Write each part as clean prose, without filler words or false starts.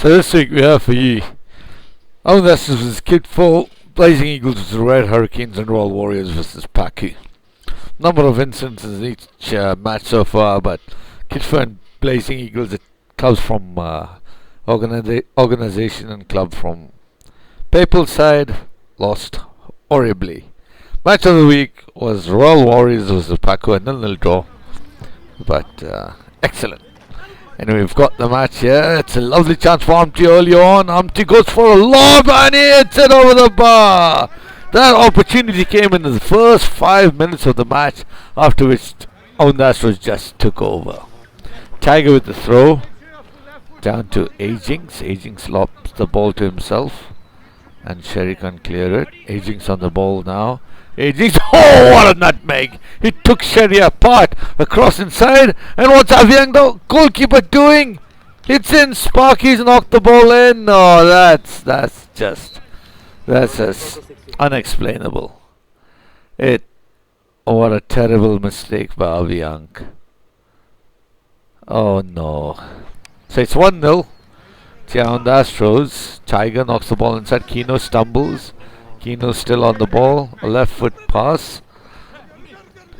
So this week we have for you this is AAKITFO, Blazing Eagles versus Red Hurricanes and Royal Warriors versus PACU. Number of instances in each match so far, but AAKITFO and Blazing Eagles, it comes from organization and club from Papal side, lost horribly. Match of the week was Royal Warriors versus PACU, a 0-0 draw, but excellent. Anyway, we've got the match here. It's a lovely chance for Amti early on. Amti goes for a lob and he hits it over the bar. That opportunity came in the first 5 minutes of the match, after which Astros just took over. Tiger with the throw. Down to Agings. Agings lobs the ball to himself. And Sherry can clear it. Agings on the ball now. Agings, oh, what a nutmeg! He took Sherry apart, across inside, and what's Avyang, the goalkeeper, doing? It's in. Sparky's knocked the ball in. Oh, that's just unexplainable. What a terrible mistake by Avyang. Oh no. So it's 1-0. Down the Astros. Tiger knocks the ball inside. Kino stumbles. Kino still on the ball. A left foot pass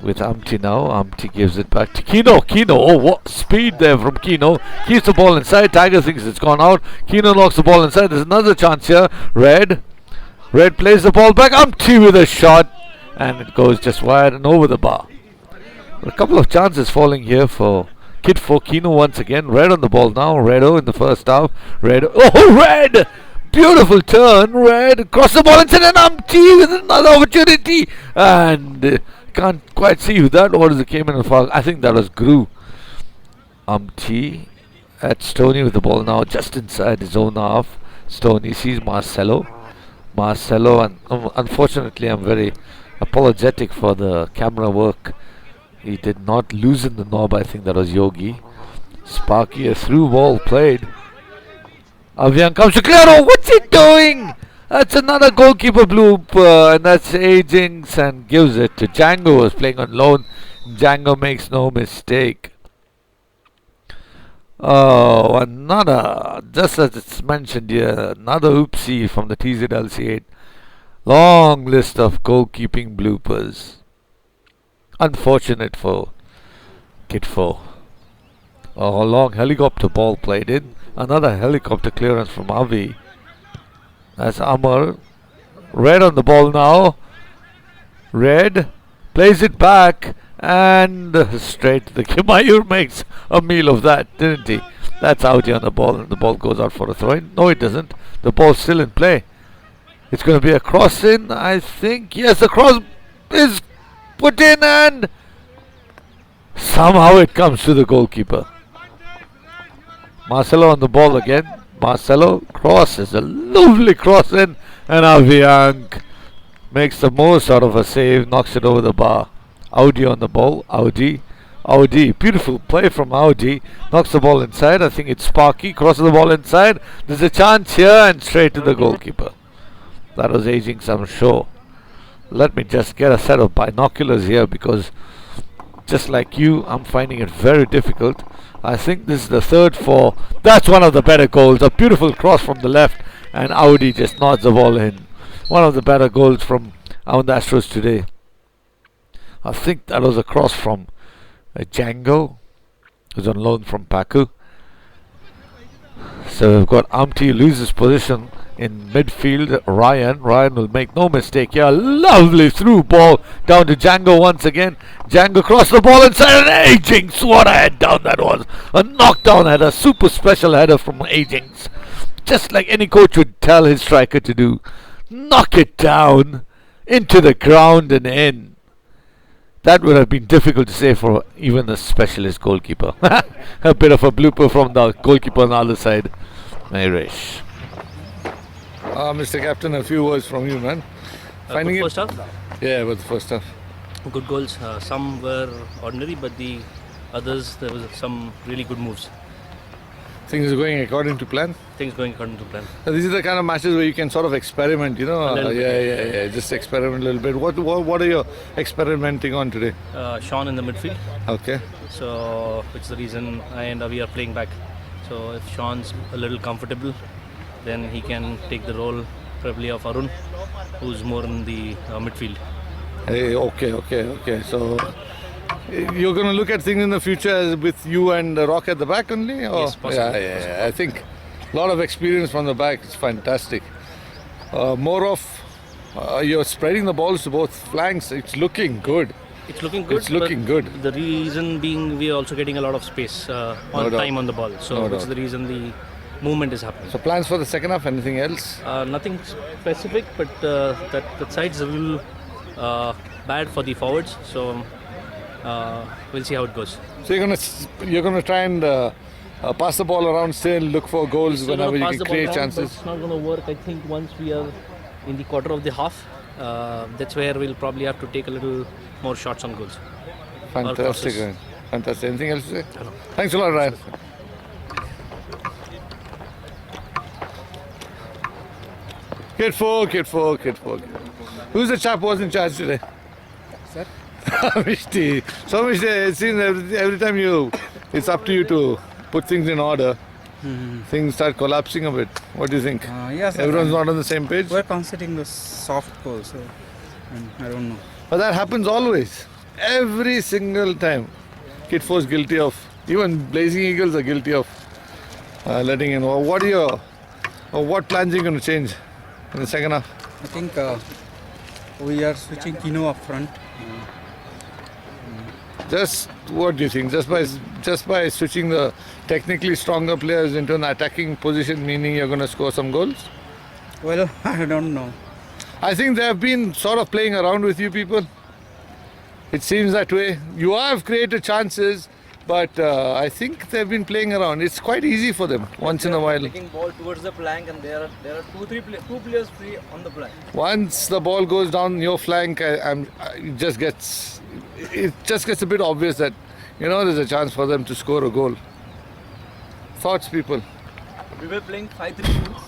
with Amti now. Amti gives it back to Kino. Kino, oh, what speed there from Kino. Keeps the ball inside. Tiger thinks it's gone out. Kino knocks the ball inside. There's another chance here. Red plays the ball back. Amti with a shot. And it goes just wide and over the bar. A couple of chances falling here for AAKITFO. Kino once again. Red on the ball now. Redo in the first half. Red! Beautiful turn. Red cross the ball inside and Amti with another opportunity. And can't quite see who that was that came in the foul. I think that was Gru. Amti at Stoney with the ball now just inside his own half. Stoney sees Marcelo, and unfortunately I'm very apologetic for the camera work. He did not loosen the knob. I think that was Yogi. Sparky, a through ball played. Avyang comes to clear. Oh, what's he doing? That's another goalkeeper bloop, and that's Agings, and gives it to Django, who was playing on loan. Django makes no mistake. Oh, another, just as it's mentioned here, another oopsie from the TZLC8. Long list of goalkeeping bloopers. Unfortunate for AAKITFO. A long helicopter ball played in. Another helicopter clearance from Avi. That's Amar. Red on the ball now. Red plays it back and straight to the Mayur makes a meal of that, didn't he? That's out here on the ball, and the ball goes out for a throw in. No, it doesn't. The ball's still in play. It's going to be a cross in, I think. Yes, the cross is put in and somehow it comes to the goalkeeper. Marcelo on the ball again. Marcelo crosses a lovely cross in, and Avyang makes the most out of a save, knocks it over the bar. Audi on the ball. Audi, beautiful play from Audi. Knocks the ball inside. I think it's Sparky. Crosses the ball inside. There's a chance here and straight to the goalkeeper. That was Agings, I'm sure. Let me just get a set of binoculars here, because just like you, I'm finding it very difficult. I think this is the third for. That's one of the better goals. A beautiful cross from the left, and Audi just nods the ball in. One of the better goals from the Astros today. I think that was a cross from Django, who's on loan from PACU. So we've got Amti loses position in midfield. Ryan will make no mistake here. Lovely through ball down to Django once again. Django crossed the ball inside, and Agings, what a head down that was. A knockdown header, super special header from Agings. Just like any coach would tell his striker to do. Knock it down into the ground and in. That would have been difficult to say for even a specialist goalkeeper. A bit of a blooper from the goalkeeper on the other side. Irish. Mr. Captain, a few words from you, man. Finding first half? Yeah, with the first half. Good goals. Some were ordinary, but the others, there was some really good moves. Things are going according to plan? Things going according to plan. So these are the kind of matches where you can sort of experiment, you know? Yeah. Just experiment a little bit. What are you experimenting on today? Sean in the midfield. Okay. So, which is the reason I and Avi are playing back. So if Sean's a little comfortable, then he can take the role probably of Arun, who's more in the midfield. Hey, okay. So you're going to look at things in the future with you and Rock at the back only? Or? Yes, possibly. Yeah. I think a lot of experience from the back. It's fantastic. More of you're spreading the balls to both flanks. It's looking good. It's looking good. It's looking but good. The reason being we are also getting a lot of space on time on the ball. So that's the reason the movement is happening. So plans for the second half? Anything else? Nothing specific, but that side's a little bad for the forwards. So we'll see how it goes. So you're gonna try and pass the ball around, still look for goals whenever you can create chances. It's not going to work. I think once we are in the quarter of the half, that's where we'll probably have to take a little more shots on goals. Fantastic, Ryan. Fantastic. Anything else to say? Hello. Thanks a lot, Ryan. Kid folk. Who's the chap who was in charge today? Sir? Mishti. So Mishti, it seems every time it's up to you to put things in order. Things start collapsing a bit. What do you think? Yes, Everyone's not on the same page? we're considering the soft goal, so I don't know. But that happens always. Every single time. AAKITFO is guilty of, even Blazing Eagles are guilty of letting in. What plans are you going to change in the second half? I think we are switching Kino up front. Just what do you think? Just by switching the technically stronger players into an attacking position, meaning you're going to score some goals? Well, I don't know. I think they have been sort of playing around with you people. It seems that way. You have created chances, but I think they've been playing around. It's quite easy for them once in a while. Taking ball towards the flank, and there are two players free on the flank. Once the ball goes down your flank, it just gets a bit obvious that there's a chance for them to score a goal. Thoughts, people? We were playing 5-3-2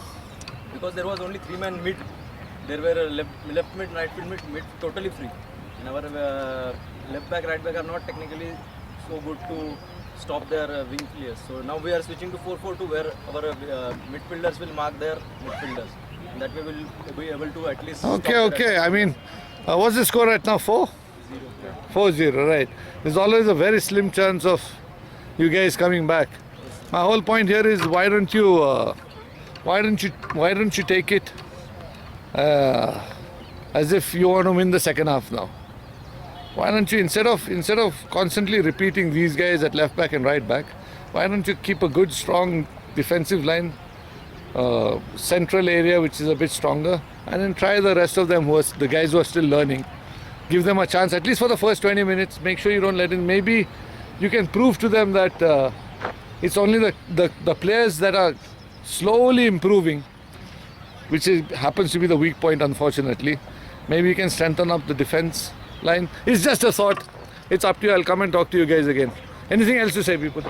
because there was only three-man mid. There were left mid, right mid totally free. And our left back, right back are not technically so good to stop their wing players. So now we are switching to 4-4-2 where our midfielders will mark their midfielders. And that way we will be able to at least. Okay. I mean, what's the score right now? 4? 4-0, right. There's always a very slim chance of you guys coming back. My whole point here is why don't you take it as if you want to win the second half now? Why don't you, instead of constantly repeating these guys at left back and right back, why don't you keep a good strong defensive line, central area which is a bit stronger, and then try the rest of them the guys who are still learning. Give them a chance at least for the first 20 minutes. Make sure you don't let in. Maybe you can prove to them that it's only the players that are slowly improving, which happens to be the weak point, unfortunately. Maybe you can strengthen up the defense line. It's just a thought. It's up to you. I'll come and talk to you guys again. Anything else to say, people?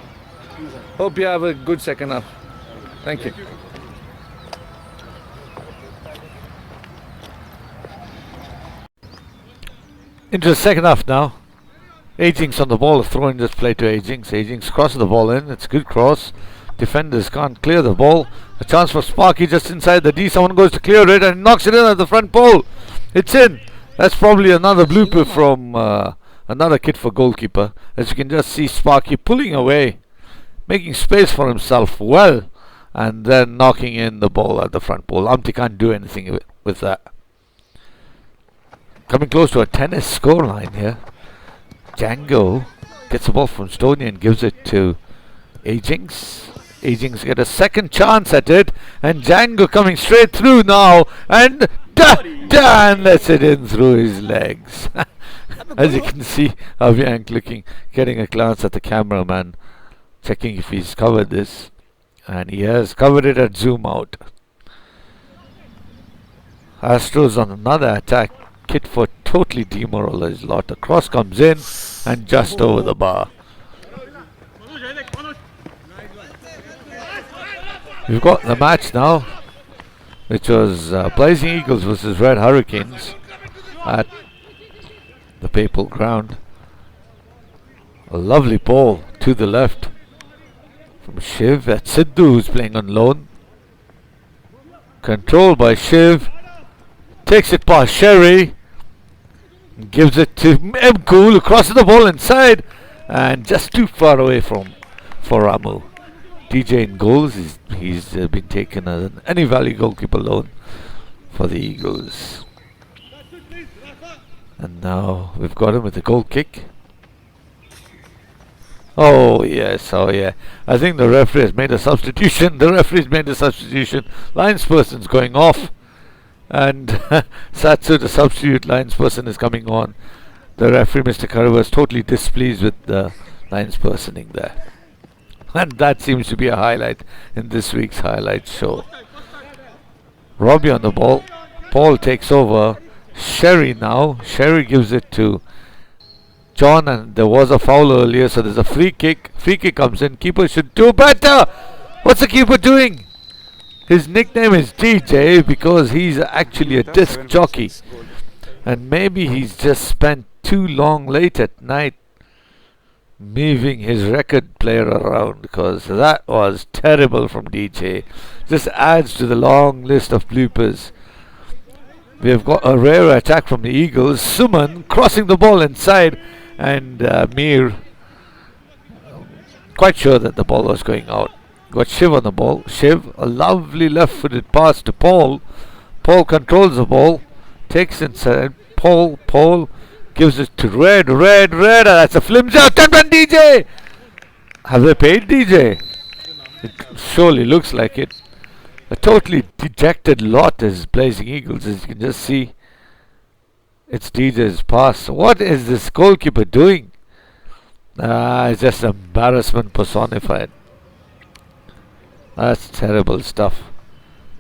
Hope you have a good second half. Thank you. Into the second half now. Agings on the ball, throwing this play to Agings. Agings crosses the ball in. It's a good cross. Defenders can't clear the ball. A chance for Sparky just inside the D. Someone goes to clear it and knocks it in at the front pole. It's in. That's probably another blooper from another AAKITFO goalkeeper. As you can just see Sparky pulling away, making space for himself well, and then knocking in the ball at the front pole. Amti can't do anything with that. Coming close to a tennis scoreline here. Django gets the ball from Stoney and gives it to Agings. Agings get a second chance at it, and Django coming straight through now, and Dan lets it in through his legs. As you can see, Avyank getting a glance at the cameraman, checking if he's covered this, and he has covered it at zoom out. Astros on another attack. AAKITFO totally demoralized lot. The cross comes in and just over the bar. We've got the match now, which was Blazing Eagles versus Red Hurricanes at the Papal Ground. A lovely ball to the left From Shiv, that's Sidhu who's playing on loan. Controlled by Shiv. Takes it past Sherry. Gives it to Mkool, who crosses the ball inside. And just too far away for Ramu. DJ in goals. He's been taken as an any value goalkeeper loan for the Eagles. And now we've got him with a goal kick. Oh yes, oh yeah. I think the referee has made a substitution. The referee's made a substitution. Linesperson's going off. And Satsu, the substitute linesperson, is coming on. The referee, Mr. Karawa, is totally displeased with the linespersoning there. And that seems to be a highlight in this week's highlight show. Robbie on the ball. Paul takes over. Sherry now. Sherry gives it to John, and there was a foul earlier, so there's a free kick. Free kick comes in. Keeper should do better. What's the keeper doing? His nickname is DJ because he's actually a disc jockey. And maybe he's just spent too long late at night moving his record player around, because that was terrible from DJ. Just adds to the long list of bloopers. We have got a rare attack from the Eagles. Suman crossing the ball inside, and Mir quite sure that the ball was going out. Got Shiv on the ball. Shiv, a lovely left-footed pass to Paul. Paul controls the ball, takes inside. Paul gives it to Red. That's a flimsy attempt on DJ. Have they paid DJ? It surely looks like it. A totally dejected lot is Blazing Eagles, as you can just see. It's DJ's pass. What is this goalkeeper doing? It's just embarrassment personified. That's terrible stuff.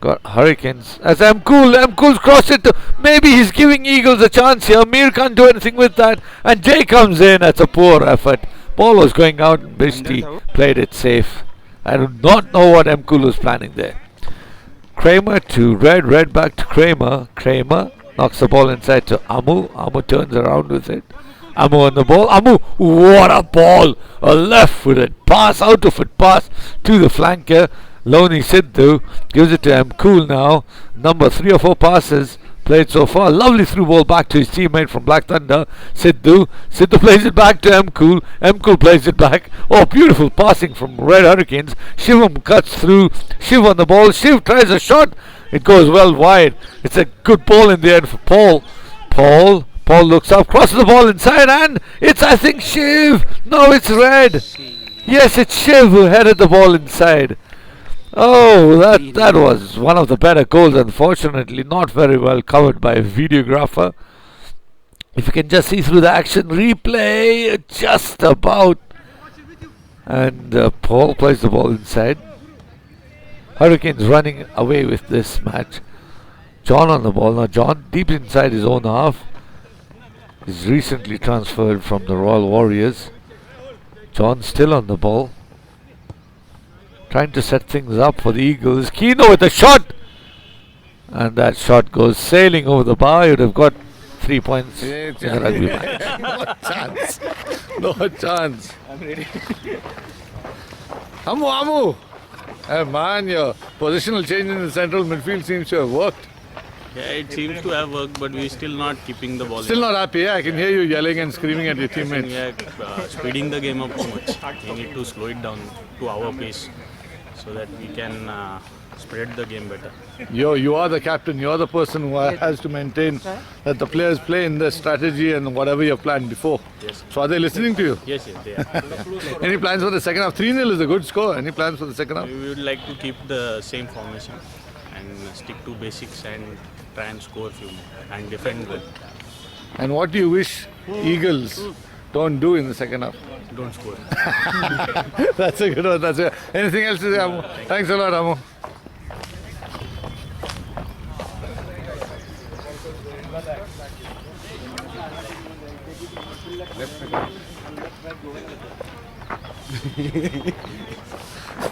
Got Hurricanes. As Mkool's crossed it. Maybe he's giving Eagles a chance here. Mir can't do anything with that. And Jay comes in. That's a poor effort. Ball was going out, and Bishti played it safe. I do not know what Mkool was planning there. Kramer to Red back to Kramer. Kramer knocks the ball inside to Amu. Amu turns around with it. Amu on the ball. Amu, what a ball! A left-footed pass, out-of-foot pass to the flanker. Loni Sidhu gives it to Mkool now. Number 3 or 4 passes played so far. Lovely through ball back to his teammate from Black Thunder, Sidhu. Sidhu plays it back to Mkool. Mkool plays it back. Oh, beautiful passing from Red Hurricanes. Shivam cuts through. Shiv on the ball. Shiv tries a shot. It goes well wide. It's a good ball in the end for Paul. Paul looks up, crosses the ball inside, and it's, I think, Shiv. No, it's Red. Yes, it's Shiv who headed the ball inside. Oh, that was one of the better goals. Unfortunately, not very well covered by a videographer. If you can just see through the action replay, just about. And Paul plays the ball inside. Hurricanes running away with this match. John on the ball. Now John deep inside his own half. He's recently transferred from the Royal Warriors. John still on the ball, trying to set things up for the Eagles. Kino with a shot, and that shot goes sailing over the bar. You'd have got 3 points in the rugby match. No chance. I'm ready. Amu! Hey man, your positional change in the central midfield seems to have worked. Yeah, it seems to have worked, but we're still not keeping the ball. Still not happy, yeah? I can hear you yelling and screaming at your teammates. We are speeding the game up too much. We need to slow it down to our pace so that we can spread the game better. You are the captain, you are the person who has to maintain that the players play in the strategy and whatever you've planned before. Yes. So are they listening to you? Yes, they are. Any plans for the second half? 3-0 is a good score. Any plans for the second half? We would like to keep the same formation and stick to basics and try and score a few more and defend well. And what do you wish Eagles don't do in the second half? Don't score. That's a good one. That's it. Anything else to say, Amu? Thanks a lot, Amu.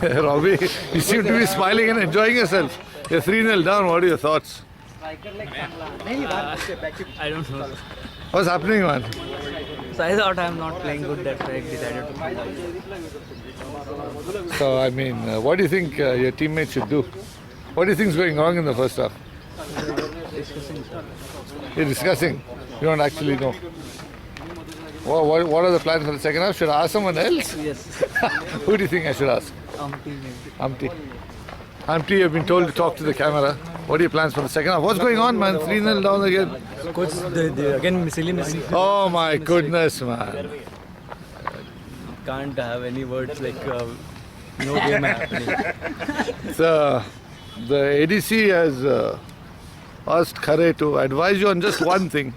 Robbie, you seem to be smiling and enjoying yourself. You're 3-0 down. What are your thoughts? I don't know. What's happening, man? So I thought I'm not playing good. That's why I decided to come out. So, I mean, what do you think your teammates should do? What do you think is going wrong in the first half? You're discussing. You don't actually know. What are the plans for the second half? Should I ask someone else? Yes. Who do you think I should ask? Amti. Amti, you've been told to talk to the camera. What are your plans for the second half? What's going on, man? 3-0 down again. Coach, again silly missing. Oh my goodness, man. Can't have any words like no game happening. The ADC has asked Khare to advise you on just one thing.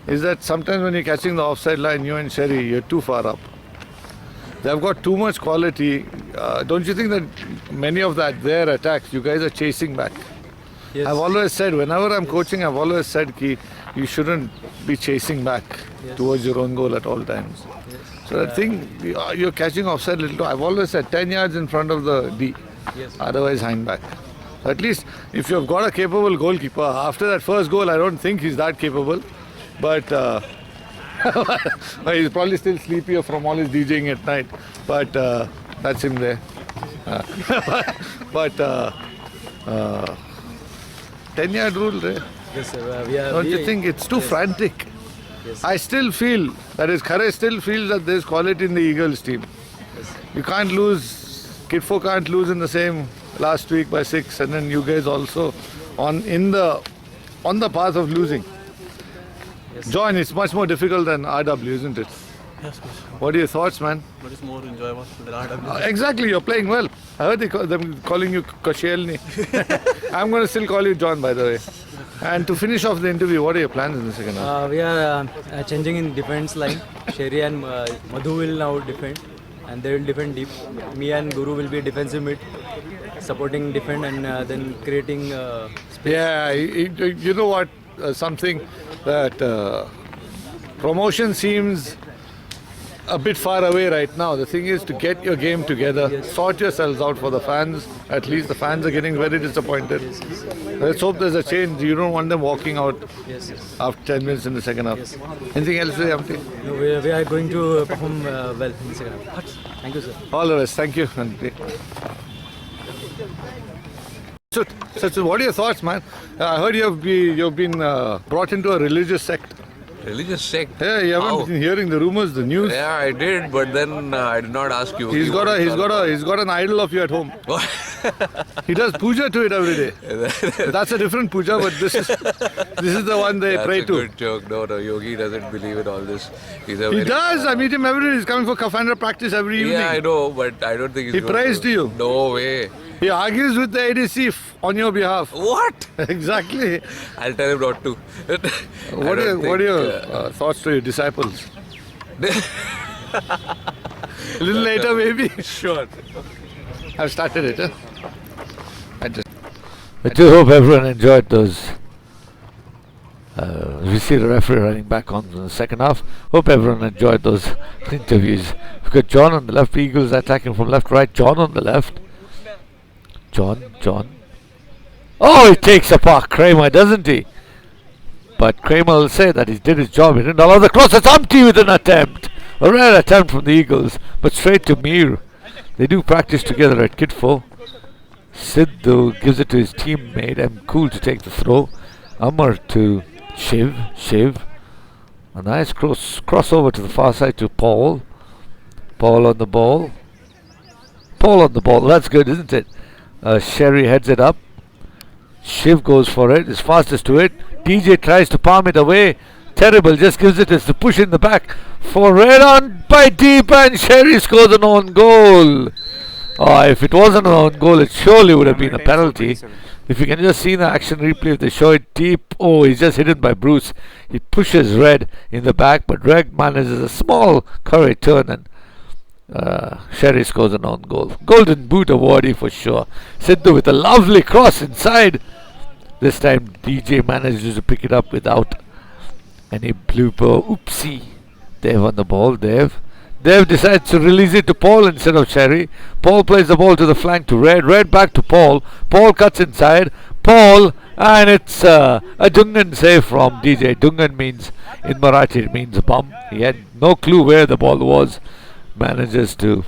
Is that sometimes when you're catching the offside line, you and Sherry, you're too far up. They've got too much quality. Don't you think that many of their attacks, you guys are chasing back? Yes. I've always said, whenever I'm coaching, I've always said ki you shouldn't be chasing back towards your own goal at all times. Yes. So that thing, you're catching offside a little. I've always said 10 yards in front of the D. Yes. Otherwise, hang back. At least if you've got a capable goalkeeper, after that first goal, I don't think he's that capable. But he's probably still sleepier from all his DJing at night. But that's him there. But 10-yard rule there. Yes, sir. Don't you think it's too frantic? Yes. I still feel, that is, Khare still feels that there's quality in the Eagles team. Yes. You can't lose, AAKITFO can't lose in the same last week by 6, and then you guys also on the path of losing. Yes. John, it's much more difficult than RW, isn't it? Yes, coach. What are your thoughts, man? But it's more enjoyable than RW. Exactly, you're playing well. I heard them calling you Koscielny. I'm going to still call you John, by the way. And to finish off the interview, what are your plans in the second half? We are changing in defense line. Sherry and Madhu will now defend, and they will defend deep. Me and Guru will be defensive mid, supporting defend and then creating space. Yeah, you know what? Something that promotion seems a bit far away right now. The thing is to get your game together, sort yourselves out for the fans. At least the fans are getting very disappointed. Let's hope there's a change. You don't want them walking out after 10 minutes in the second half. Anything else to say, Amti? No, we are going to perform well in the second half. Thank you, sir. All the best. Thank you, Amti. So, what are your thoughts, man? I heard you've been brought into a religious sect. Religious sect? Yeah, you haven't How? been hearing the rumors, the news. Yeah, I did, but then I did not ask you. He's got an idol of you at home. He does puja to it every day. That's a different puja, but this is the one they pray to. That's a good joke. No, Yogi doesn't believe in all this. He does. I meet him every day. He's coming for Kafandra practice every evening. Yeah, I know, but I don't think He prays to you. No way. He argues with the ADC on your behalf. What? Exactly. I'll tell him not to. What are your thoughts to your disciples? A little later, maybe. Sure. I've started it. I do hope everyone enjoyed those. We see the referee running back on the second half. Hope everyone enjoyed those interviews. We've got John on the left, Eagles attacking from left, right. John on the left. John. Oh, he takes apart Kramer, doesn't he? But Kramer will say that he did his job. He didn't allow the cross. It's empty with an attempt. A rare attempt from the Eagles, but straight to Mir. They do practice together at KITFO. Sidhu gives it to his teammate. I'm cool to take the throw. Amar to Shiv. A nice crossover to the far side to Paul. Paul on the ball. That's good, isn't it? Sherry heads it up. Shiv goes for it. Is fastest to it. DJ tries to palm it away. Terrible. Just gives it as the push in the back. For red on by deep, and Sherry scores an own goal. If it wasn't an own goal, it surely would have been a penalty. If you can just see the action replay, if they show it deep, he's just hit it by Bruce. He pushes Red in the back, but Red manages a small curry turn, and Sherry scores an own goal. Golden boot awardee for sure. Sidhu with a lovely cross inside. This time DJ manages to pick it up without any blooper. Oopsie. Dev on the ball. Dev decides to release it to Paul instead of Sherry. Paul plays the ball to the flank to Red. Red back to Paul. Paul cuts inside. Paul, and it's a Dungan save from DJ. Dungan means In Marathi it means bum. He had no clue where the ball was. Manages to,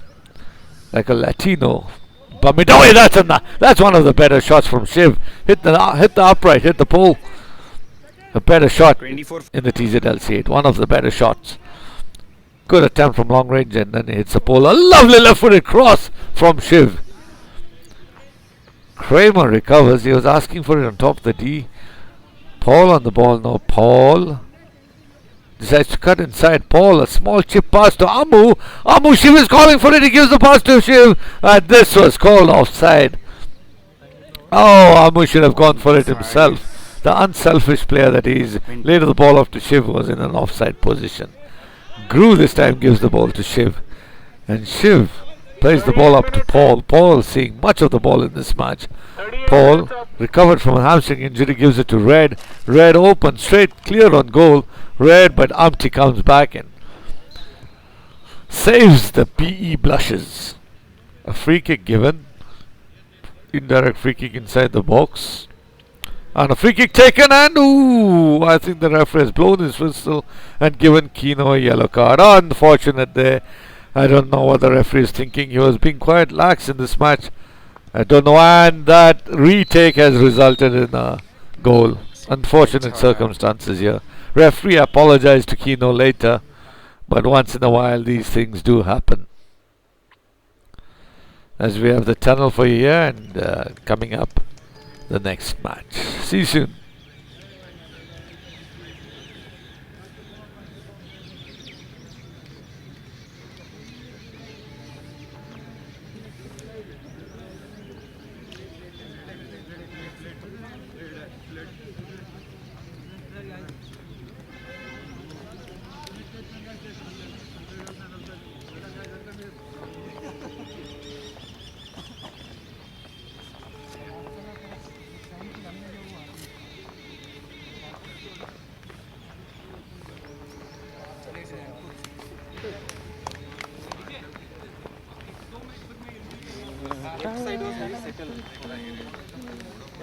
like a Latino, bum it. Oh, that's one of the better shots from Shiv. Hit the upright, hit the pole. A better shot 24 in the TZLC8. One of the better shots. Good attempt from long range, and then he hits the pole. A lovely left-footed cross from Shiv. Kramer recovers. He was asking for it on top of the D. Paul on the ball now. Paul decides to cut inside. Paul, a small chip pass to Amu. Shiv is calling for it. He gives the pass to Shiv. And this was called offside. Oh, Amu should have gone for it himself. The unselfish player that he is. Later the ball off to Shiv was in an offside position. Gru this time gives the ball to Shiv. And Shiv plays the ball up to Paul. Paul seeing much of the ball in this match. Paul, recovered from a hamstring injury, gives it to Red. Red open, straight, clear on goal. Red, but Amti comes back and saves the PE blushes. A free kick given. Indirect free kick inside the box. And a free kick taken, and ooh, I think the referee has blown his whistle and given Kino a yellow card. Unfortunate there. I don't know what the referee is thinking. He was being quite lax in this match. I don't know, and that retake has resulted in a goal. Unfortunate circumstances here. Referee apologized to Kino later, but once in a while these things do happen. As we have the tunnel for you here, and coming up the next match. See you soon.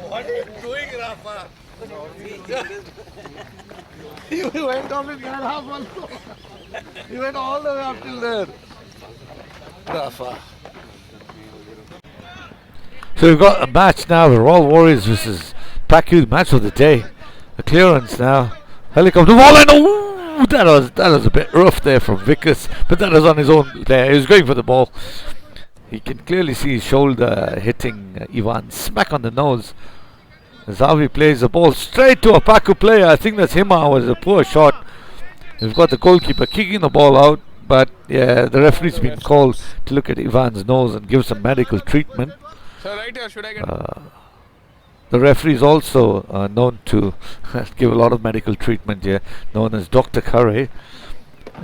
What are you doing, Rafa? You went off in that half also. You went all the way up till there. Rafa. So we've got a match now with Royal Warriors versus PACU, the match of the day. A clearance now. Helicopter ball, and ooh, that was a bit rough there from Vickers, but that was on his own there. He was going for the ball. He can clearly see his shoulder hitting Ivan smack on the nose. As Avi plays the ball straight to a PACU player. I think that's Hima. Was a poor shot. We've got the goalkeeper kicking the ball out, but yeah, the referee's been called to look at Ivan's nose and give some medical treatment. So right here, should I get The referee is also known to give a lot of medical treatment here, known as Dr. Curry.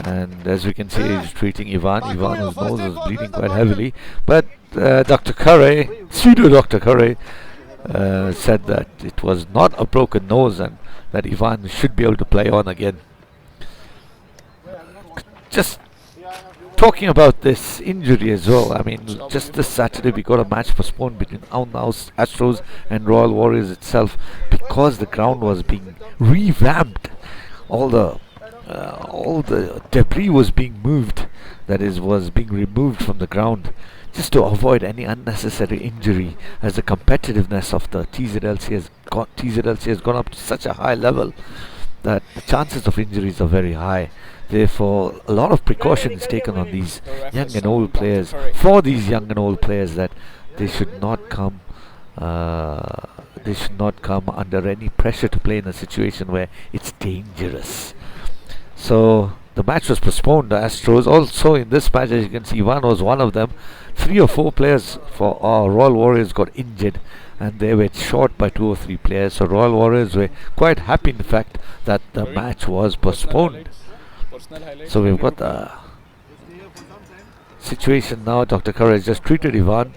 And as we can see, he's treating Ivan. Ivan's nose is bleeding quite heavily. But Dr. Curry, pseudo Dr. Curry, said that it was not a broken nose and that Ivan should be able to play on again. Just talking about this injury as well, I mean, just this Saturday we got a match postponed between Astros and Royal Warriors itself because the ground was being revamped. All the debris was being moved, that is, was being removed from the ground, just to avoid any unnecessary injury, as the competitiveness of the TZLC has gone up to such a high level that the chances of injuries are very high. Therefore, a lot of precaution is taken on these young and old players, for these young and old players, that they should not come under any pressure to play in a situation where it's dangerous. So the match was postponed. The Astros also in this match, as you can see, Ivan was one of them. 3 or 4 players for our Royal Warriors got injured, and they were short by 2 or 3 players. So Royal Warriors were quite happy in the fact that the match was postponed. So we've got the situation now. Dr. Curry has just treated Ivan,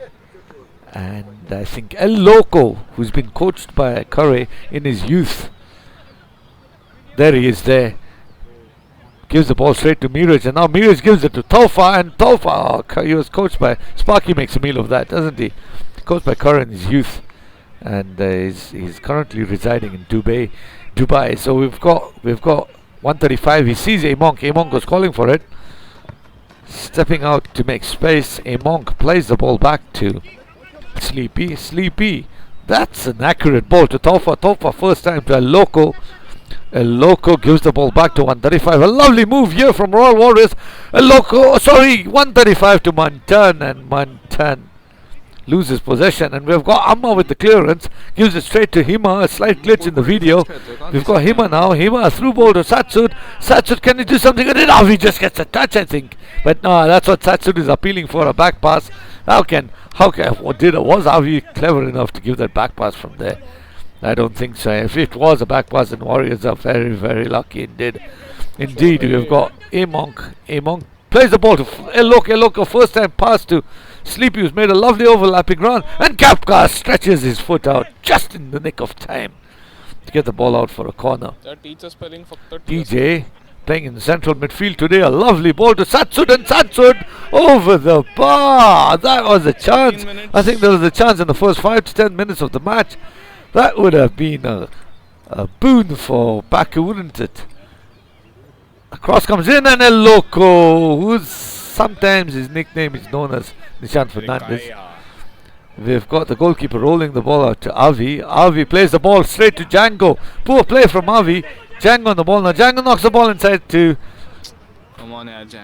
and I think El Loco, who's been coached by Curry in his youth, there he is there. Gives the ball straight to Miraj, and now Miraj gives it to Taufa, and Taufa, he was coached by Sparky, makes a meal of that, doesn't he? Coached by Curry in his youth, and he's currently residing in Dubai. So we've got 135. He sees Amonk. Amonk was calling for it. Stepping out to make space. Amonk plays the ball back to Sleepy. Sleepy. That's an accurate ball to Taufa. Taufa first time to El Loco. El Loco gives the ball back to 135. A lovely move here from Royal Warriors. El Loco, 135 to Mantan, and Mantan loses possession. And we've got Amma with the clearance. Gives it straight to Hima. A slight glitch in the video. We've got Hima now. Hima, a through ball to Satsud. Satsud, can he do something? He just gets a touch, I think. But no, that's what Satsud is appealing for, a back pass. Was Avi clever enough to give that back pass from there? I don't think so. If it was a back pass, then Warriors are very, very lucky indeed. Indeed, we've got Amonk. Amonk plays the ball to El Loco. First time pass to Sleepy, who's made a lovely overlapping run. And Kapka stretches his foot out just in the nick of time to get the ball out for a corner. TJ playing in the central midfield today. A lovely ball to Satsud, and Satsud over the bar. That was a chance. I think there was a chance in the first 5 to 10 minutes of the match. That would have been a boon for BERH, wouldn't it? A cross comes in, and El Loco, who's sometimes his nickname is known as Nishan Fernandez. We've got the goalkeeper rolling the ball out to Avi. Avi plays the ball straight to Django. Poor play from Avi. Django on the ball now. Django knocks the ball inside to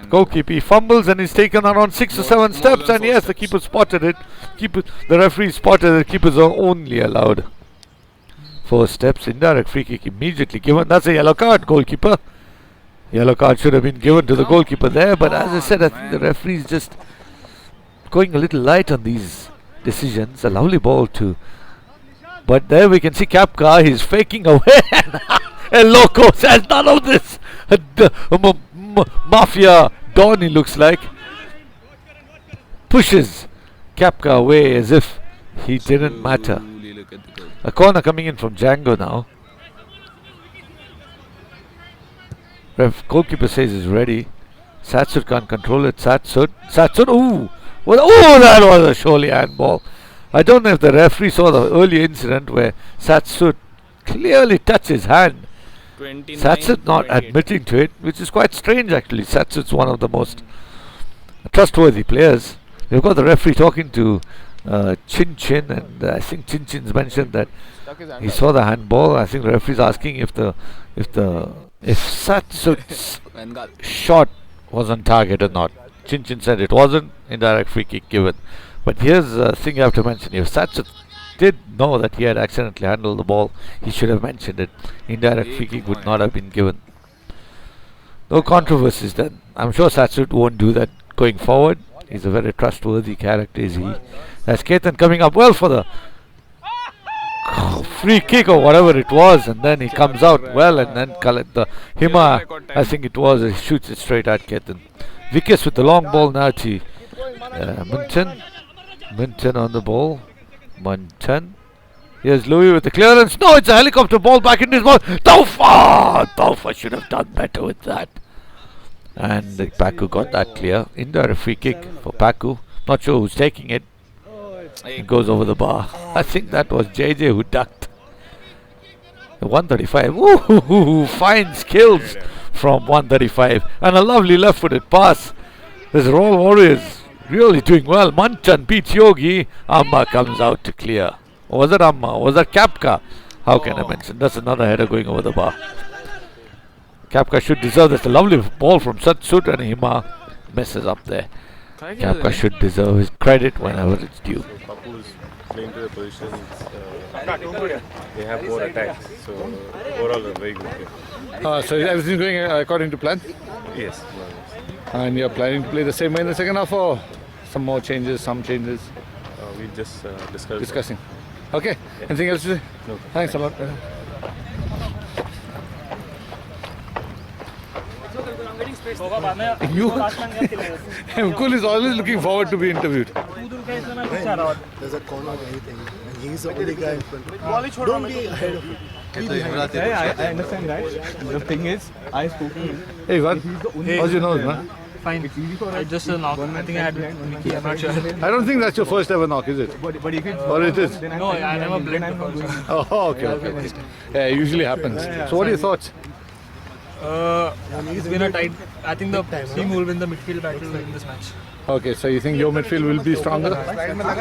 goalkeeper. He fumbles and he's taken around 6 or 7 steps. And yes, the keeper spotted it. The referee spotted it. Keepers are only allowed 4 steps. Indirect free kick immediately given. That's a yellow card, goalkeeper. Yellow card should have been given to the goalkeeper there. But as I said, I think the referee is just going a little light on these decisions. A lovely ball to. But there we can see Kapka. He's faking away. El Loco says none of this. Mafia Don, he looks like. Pushes Kapka away as if he didn't matter. A corner coming in from Django now. Goalkeeper says he's ready. Satsud can't control it. Satsud. Ooh! Oh, that was a surely handball. I don't know if the referee saw the earlier incident where Satsud clearly touched his hand. Satsud not admitting to it, which is quite strange actually. Satsud's one of the most trustworthy players. We've got the referee talking to Chin Chin, and I think Chin Chin's mentioned that he saw the handball. I think the referee's asking if Satsud's shot was on target or not. Chin Chin said it wasn't. Indirect free kick given. But here's the thing I have to mention. If Satsud did know that he had accidentally handled the ball, he should have mentioned it. Indirect free kick would not have been given. No controversies then. I'm sure Satsud won't do that going forward. He's a very trustworthy character, is he? That's Ketan coming up well for the free kick or whatever it was, and then he comes out well, and then the Hima, I think it was, he shoots it straight at Ketan. Vikas with the long ball now to Minton. Minton on the ball. Minton. Here's Louis with the clearance. No, it's a helicopter ball back into his ball. Taufa should have done better with that. And BERH got that clear. Indirect free kick for BERH. Not sure who's taking it. It goes over the bar. I think that was JJ who ducked. 135. Ooh, fine skills from 135. And a lovely left-footed pass. This Royal Warriors really doing well. Manchan beats Yogi. Amma comes out to clear. Or was it Amma? Or was that Kapka? How can I mention? That's another header going over the bar. Kapka should deserve this. A lovely ball from Satsud, and Hima messes up there. Kapka should deserve his credit whenever it's due. Papu's playing to the positions. They have more attacks. So overall, a very good game. So everything's going according to plan? Yes. And you're planning to play the same way in the second half, or some more changes, some changes? We just Discussing. Okay. Yeah. Anything else to say? No. Thanks a lot. Mukul is always looking forward to be interviewed. There's a corner anything. And he's the only guy in front. Don't be ahead of him. I understand that. The thing is, I spoke to him. Hey, what? How's your nose, man? Fine. I just knocked. I think I had I'm not sure. I don't think that's your first ever knock, is it? But if it's Or it is? No, I never blinked. Oh, okay. Yeah, it usually happens. So what are your thoughts? It's been a tight. I think the team will win the midfield battle in this match. Okay, so you think your midfield will be stronger?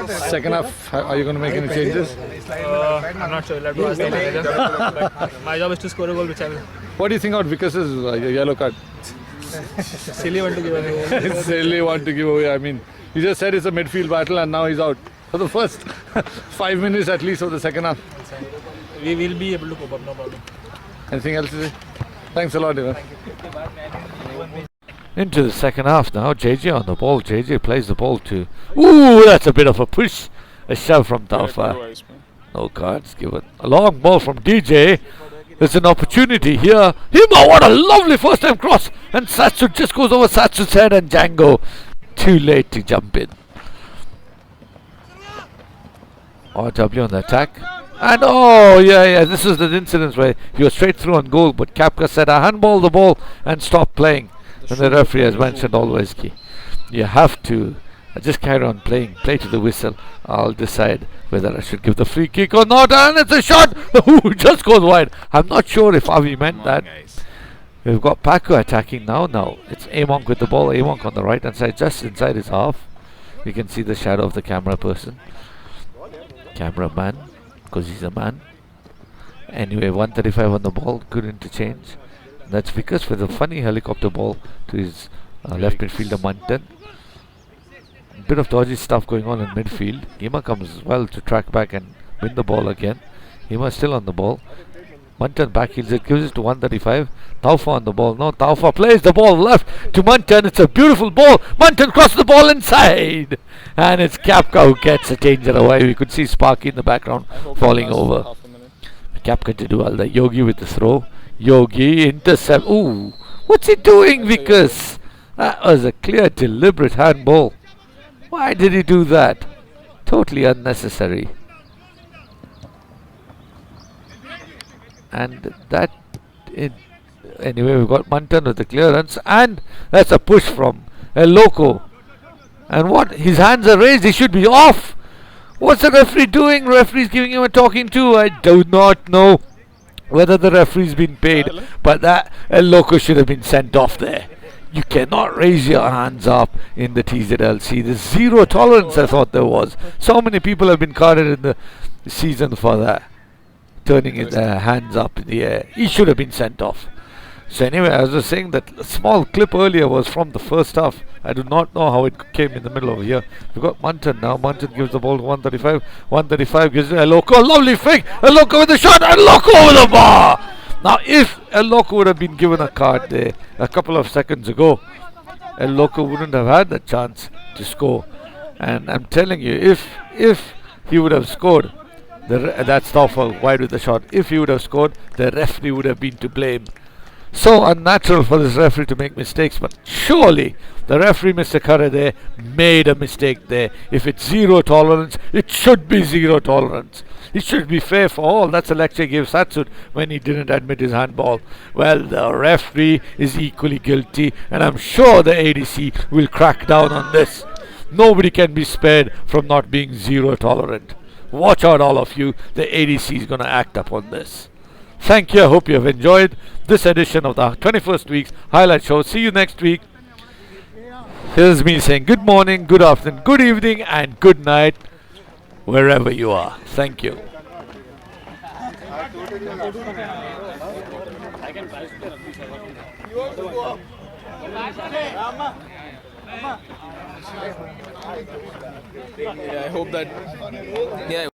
Second half, are you going to make any changes? I'm not sure. I'll have to ask the manager. But my job is to score a goal, which I will. What do you think about Vikas's yellow card? Silly one to give away. Silly one to give away. I mean, you just said it's a midfield battle and now he's out for the first 5 minutes at least of the second half. We will be able to cope up, no problem. Anything else to say? Thanks a lot, Ivan. Into the second half now. JJ on the ball. JJ plays the ball to. Ooh, that's a bit of a push. A shove from Taufa. No cards given. A long ball from DJ. There's an opportunity here. Hima, what a lovely first time cross. And Satsu just goes over Satsu's head and Django. Too late to jump in. RW on the attack. And oh, yeah, this is the incident where he was straight through on goal. But Kapka said, I handball the ball and stop playing. And the referee has mentioned always key. You have to just carry on playing. Play to the whistle. I'll decide whether I should give the free kick or not. And it's a shot. Ooh, just goes wide. I'm not sure if Avi meant that. We've got Paku attacking now. Now it's Amonk with the ball. Amonk on the right hand side, just inside his half. You can see the shadow of the camera person. Cameraman, because he's a man. Anyway, 135 on the ball. Good interchange. That's Vikas with a funny helicopter ball to his left midfielder Mantan. Bit of dodgy stuff going on in midfield. Hima comes well to track back and win the ball again. Hima still on the ball. Mantan backheels it, gives it to 135. Taufa on the ball. No, Taufa plays the ball left to Mantan. It's a beautiful ball. Mantan crosses the ball inside. And it's Kapka who gets a danger away. We could see Sparky in the background falling over. Kapka to do all that. Yogi with the throw. Yogi intercept. Ooh, what's he doing, Vikas? That was a clear, deliberate handball. Why did he do that? Totally unnecessary. And that, anyway, we've got Mantan with the clearance, and that's a push from El Loco. And what? His hands are raised. He should be off. What's the referee doing? Referee's giving him a talking to. I do not know whether the referee's been paid, but that El Loco should have been sent off there. You cannot raise your hands up in the TZLC. There's zero tolerance, I thought there was. So many people have been carded in the season for that. Turning his hands up in the air. He should have been sent off. So anyway, I was just saying that a small clip earlier was from the first half. I do not know how it came in the middle of here. We've got Mantan now. Mantan gives the ball to 135. 135 gives it El Loco. Lovely fake. El Loco with the shot. El Loco over the bar. Now, if El Loco would have been given a card there a couple of seconds ago, El Loco wouldn't have had the chance to score. And I'm telling you, if he would have scored, that's Taufa wide with the shot. If he would have scored, the referee would have been to blame. So unnatural for this referee to make mistakes, but surely the referee, Mr. Khare, there made a mistake there. If it's zero tolerance, it should be zero tolerance. It should be fair for all. That's a lecture he gave Satsud when he didn't admit his handball. Well, the referee is equally guilty, and I'm sure the ADC will crack down on this. Nobody can be spared from not being zero tolerant. Watch out, all of you. The ADC is going to act upon this. Thank you. I hope you have enjoyed this edition of the 21st week's highlight show. See you next week. Here's me saying good morning, good afternoon, good evening, and good night, wherever you are. Thank you. I hope that. Yeah.